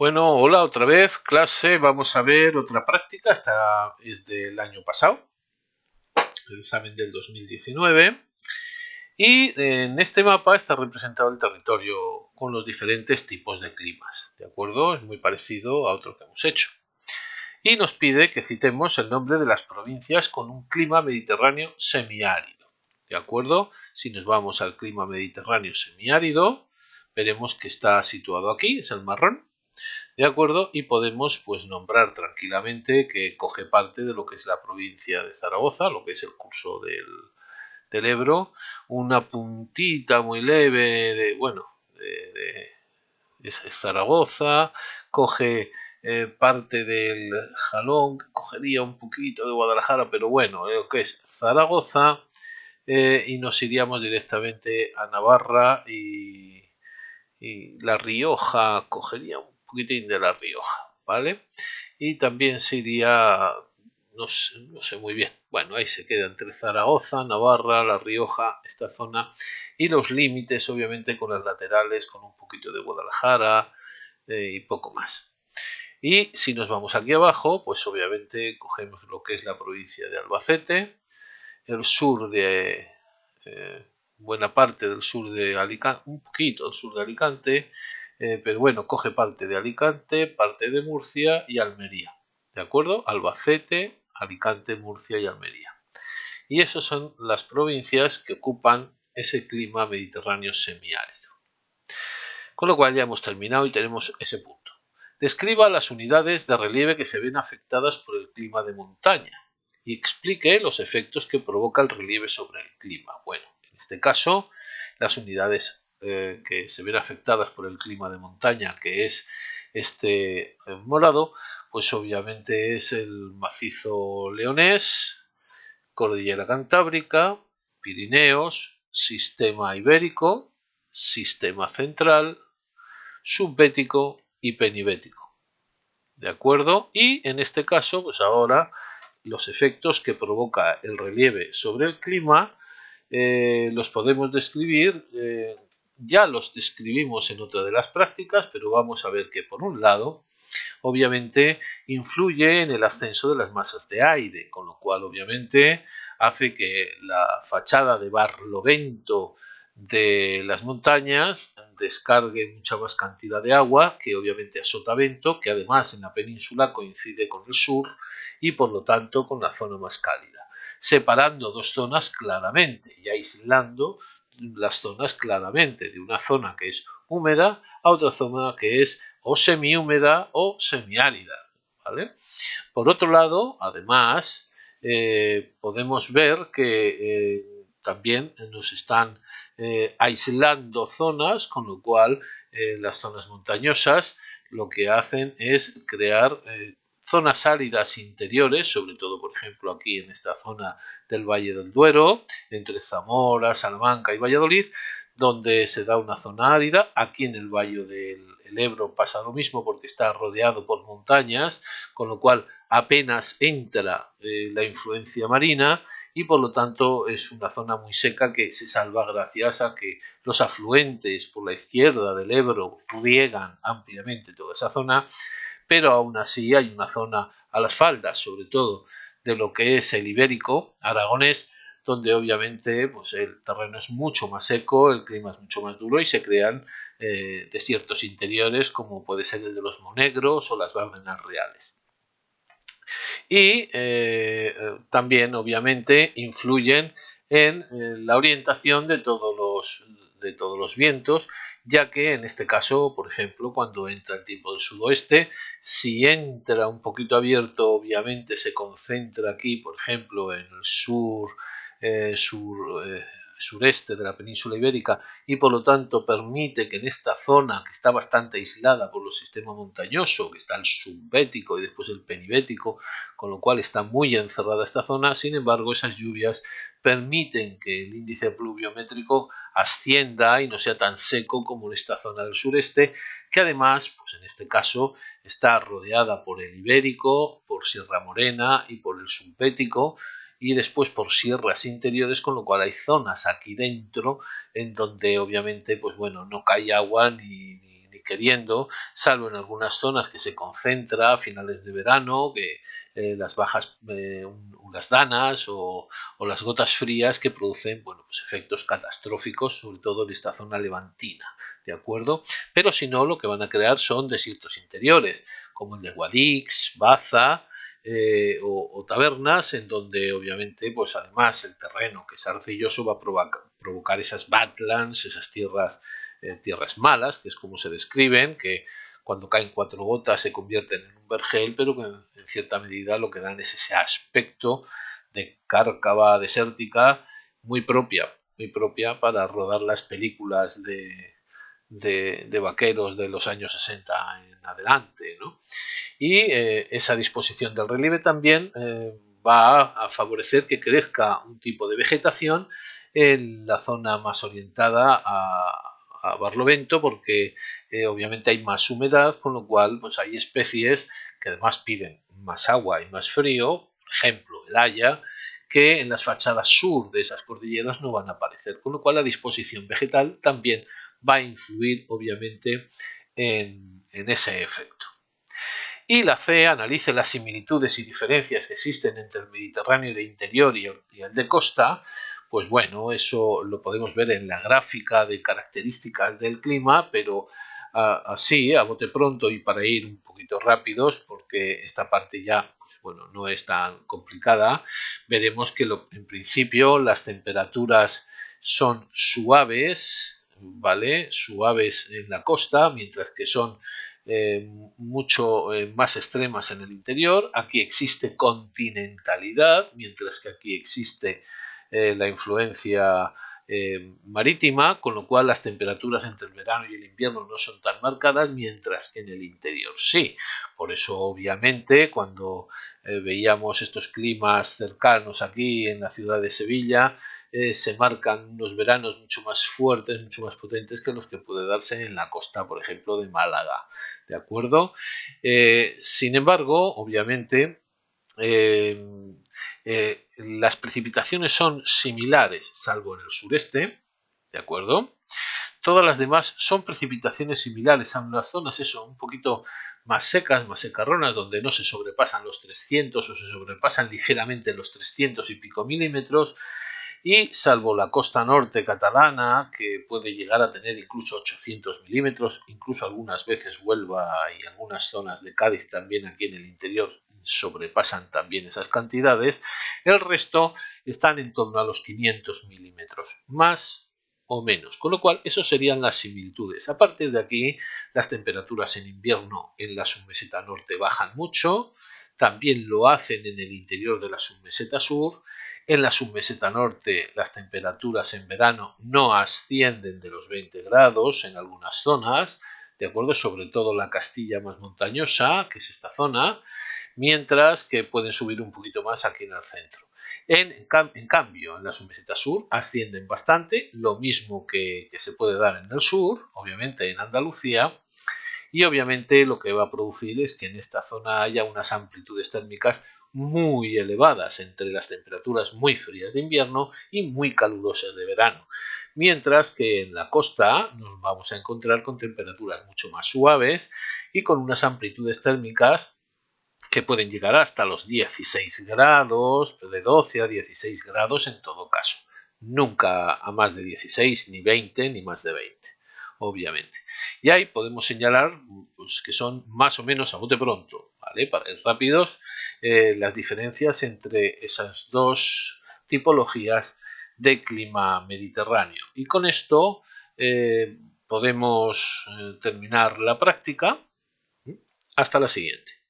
Bueno, hola otra vez, clase. Vamos a ver otra práctica. Esta es del año pasado, el examen del 2019. Y en este mapa está representado el territorio con los diferentes tipos de climas. ¿De acuerdo? Es muy parecido a otro que hemos hecho. Y nos pide que citemos el nombre de las provincias con un clima mediterráneo semiárido. ¿De acuerdo? Si nos vamos al clima mediterráneo semiárido, veremos que está situado aquí, es el marrón. ¿De acuerdo? Y podemos pues nombrar tranquilamente que coge parte de lo que es la provincia de Zaragoza, lo que es el curso del Ebro, una puntita muy leve de, bueno, es Zaragoza, coge parte del Jalón, cogería un poquito de Guadalajara, pero bueno, lo que es Zaragoza, y nos iríamos directamente a Navarra y La Rioja, cogería un poquitín de La Rioja, ¿vale? Y también se iría, no sé muy bien, bueno, ahí se queda entre Zaragoza, Navarra, La Rioja, esta zona, y los límites, obviamente, con las laterales, con un poquito de Guadalajara y poco más. Y si nos vamos aquí abajo, pues obviamente cogemos lo que es la provincia de Albacete, el sur de buena parte del sur de Alicante, un poquito al sur de Alicante, pero bueno, coge parte de Alicante, parte de Murcia y Almería. ¿De acuerdo? Albacete, Alicante, Murcia y Almería. Y esas son las provincias que ocupan ese clima mediterráneo semiárido. Con lo cual ya hemos terminado y tenemos ese punto. Describa las unidades de relieve que se ven afectadas por el clima de montaña y explique los efectos que provoca el relieve sobre el clima. Bueno, en este caso, las unidades que se ven afectadas por el clima de montaña, que es este morado, pues obviamente es el macizo leonés, cordillera cantábrica, Pirineos, sistema ibérico, sistema central, subbético y penibético. ¿De acuerdo? Y en este caso, pues ahora los efectos que provoca el relieve sobre el clima los podemos describir, ya los describimos en otra de las prácticas, pero vamos a ver que por un lado, obviamente, influye en el ascenso de las masas de aire, con lo cual obviamente hace que la fachada de Barlovento de las montañas descargue mucha más cantidad de agua que obviamente a sotavento, que además en la península coincide con el sur y por lo tanto con la zona más cálida, separando dos zonas claramente y aislando las zonas claramente de una zona que es húmeda a otra zona que es o semihúmeda o semiárida, ¿vale? Por otro lado, además, podemos ver que también nos están aislando zonas, con lo cual las zonas montañosas lo que hacen es crear zonas áridas interiores, sobre todo, por ejemplo, aquí en esta zona del Valle del Duero, entre Zamora, Salamanca y Valladolid, donde se da una zona árida. Aquí en el Valle del Ebro pasa lo mismo porque está rodeado por montañas, con lo cual apenas entra la influencia marina y por lo tanto es una zona muy seca que se salva gracias a que los afluentes por la izquierda del Ebro riegan ampliamente toda esa zona, pero aún así hay una zona a las faldas, sobre todo de lo que es el Ibérico aragonés, donde obviamente pues, el terreno es mucho más seco, el clima es mucho más duro y se crean desiertos interiores como puede ser el de los Monegros o las Bárdenas Reales. Y también obviamente influyen en la orientación de todos los vientos, ya que en este caso, por ejemplo, cuando entra el tiempo del sudoeste, si entra un poquito abierto, obviamente se concentra aquí, por ejemplo, en el sureste de la península ibérica y por lo tanto permite que en esta zona que está bastante aislada por los sistemas montañosos, que está el subbético y después el penibético, con lo cual está muy encerrada esta zona, sin embargo esas lluvias permiten que el índice pluviométrico ascienda y no sea tan seco como en esta zona del sureste, que además, pues en este caso, está rodeada por el Ibérico, por Sierra Morena y por el Subbético, y después por sierras interiores, con lo cual hay zonas aquí dentro en donde obviamente pues bueno, no cae agua ni queriendo, salvo en algunas zonas que se concentra a finales de verano, que las bajas, unas danas o las gotas frías que producen, bueno, pues efectos catastróficos, sobre todo en esta zona levantina, ¿de acuerdo? Pero si no, lo que van a crear son desiertos interiores, como el de Guadix, Baza, o tabernas en donde obviamente pues además el terreno que es arcilloso va a provocar esas badlands, esas tierras malas, que es como se describen, que cuando caen 4 gotas se convierten en un vergel, pero que en cierta medida lo que dan es ese aspecto de cárcava desértica muy propia para rodar las películas de vaqueros de los años 60 en adelante, ¿no? Y esa disposición del relieve también va a favorecer que crezca un tipo de vegetación en la zona más orientada a Barlovento, porque obviamente hay más humedad, con lo cual pues hay especies que además piden más agua y más frío, por ejemplo el haya, que en las fachadas sur de esas cordilleras no van a aparecer, con lo cual la disposición vegetal también va a influir obviamente en ese efecto. Y la C analice las similitudes y diferencias que existen entre el Mediterráneo de interior y el de costa. Pues bueno, eso lo podemos ver en la gráfica de características del clima, pero así, a bote pronto y para ir un poquito rápidos, porque esta parte ya, pues bueno, no es tan complicada, veremos que en principio las temperaturas son suaves, ¿vale? Suaves en la costa, mientras que son mucho más extremas en el interior. Aquí existe continentalidad, mientras que aquí existe la influencia marítima, con lo cual las temperaturas entre el verano y el invierno no son tan marcadas, mientras que en el interior sí. Por eso, obviamente, cuando veíamos estos climas cercanos aquí en la ciudad de Sevilla, se marcan unos veranos mucho más fuertes, mucho más potentes que los que puede darse en la costa, por ejemplo, de Málaga. ¿De acuerdo? Sin embargo, obviamente, las precipitaciones son similares, salvo en el sureste, ¿de acuerdo? Todas las demás son precipitaciones similares, en las zonas eso, un poquito más secas, más secarronas, donde no se sobrepasan los 300 o se sobrepasan ligeramente los 300 y pico milímetros, y salvo la costa norte catalana, que puede llegar a tener incluso 800 milímetros, incluso algunas veces Huelva y algunas zonas de Cádiz también aquí en el interior sobrepasan también esas cantidades, el resto están en torno a los 500 milímetros, más o menos, con lo cual eso serían las similitudes. A partir de aquí, las temperaturas en invierno en la submeseta norte bajan mucho, también lo hacen en el interior de la submeseta sur. En la submeseta norte las temperaturas en verano no ascienden de los 20 grados en algunas zonas, de acuerdo, sobre todo la Castilla más montañosa, que es esta zona, mientras que pueden subir un poquito más aquí en el centro. En cambio, en la submeseta sur ascienden bastante, lo mismo que se puede dar en el sur, obviamente en Andalucía, y obviamente lo que va a producir es que en esta zona haya unas amplitudes térmicas muy elevadas entre las temperaturas muy frías de invierno y muy calurosas de verano, mientras que en la costa nos vamos a encontrar con temperaturas mucho más suaves y con unas amplitudes térmicas que pueden llegar hasta los 16 grados, de 12 a 16 grados en todo caso. Nunca a más de 16, ni 20, ni más de 20, obviamente. Y ahí podemos señalar pues, que son más o menos a bote pronto, ¿vale? Para ir rápidos, las diferencias entre esas dos tipologías de clima mediterráneo. Y con esto podemos terminar la práctica. Hasta la siguiente.